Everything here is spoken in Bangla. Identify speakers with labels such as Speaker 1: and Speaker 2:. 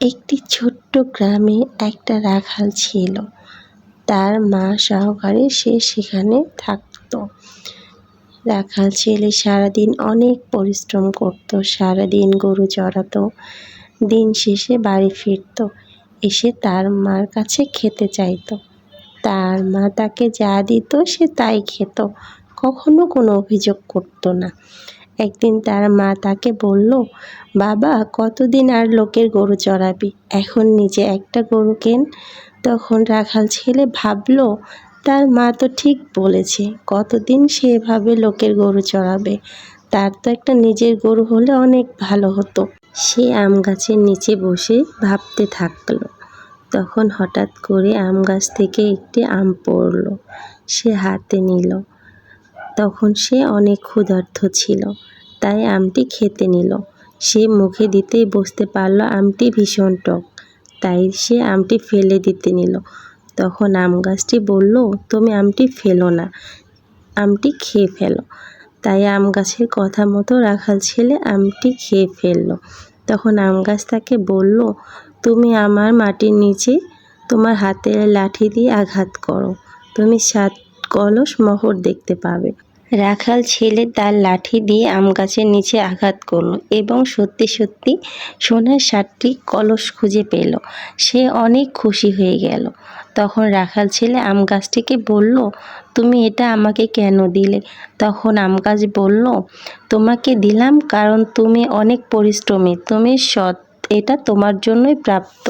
Speaker 1: একটি ছোট্ট গ্রামে একটা রাখাল ছিল। তার মা সহকারে সে সেখানে থাকতো। রাখাল ছেলে সারাদিন অনেক পরিশ্রম করত, সারাদিন গরু চড়াতো, দিন শেষে বাড়ি ফিরত, এসে তার মার কাছে খেতে চাইতো। তার মা তাকে যা দিত সে তাই খেত, কখনো কোনো অভিযোগ করতো না। একদিন তার মা তাকে বলল, বাবা, কতদিন আর লোকের গরু চড়াবি, এখন নিজে একটা গরু কেন। তখন রাখাল ছেলে ভাবলো, তার মা তো ঠিক বলেছে, কতদিন সে এভাবে লোকের গরু চড়াবে, তার তো একটা নিজের গরু হলে অনেক ভালো হতো। সে আম গাছের নিচে বসে ভাবতে থাকলো। তখন হঠাৎ করে আম গাছ থেকে একটি আম পড়ল, সে হাতে নিল। তখন সে অনেক ক্ষুধার্ত ছিল, তাই আমটি খেতে নিল। সে মুখে দিতেই বুঝতে পারল আমটি ভীষণ টক, তাই সে আমটি ফেলে দিতে নিল। তখন আম গাছটি বলল, তুমি আমটি ফেলো না, আমটি খেয়ে ফেলো। তাই আম গাছের কথা মতো রাখাল ছেলে আমটি খেয়ে ফেলল। তখন আম গাছ তাকে বলল, তুমি আমার মাটির নিচে তোমার হাতের লাঠি দিয়ে আঘাত করো, তুমি 7 কলস মোহর দেখতে পাবে। রাখাল ছেলে তার লাঠি দিয়ে আম গাছের নিচে আঘাত করলো এবং সত্যি সত্যি সোনার 7টি কলস খুঁজে পেল। সে অনেক খুশি হয়ে গেল। তখন রাখাল ছেলে আম গাছটিকে বলল, তুমি এটা আমাকে কেন দিলে? তখন আম গাছ বলল, তোমাকে দিলাম কারণ তুমি অনেক পরিশ্রমী, তুমি সৎ, এটা তোমার জন্যই প্রাপ্ত।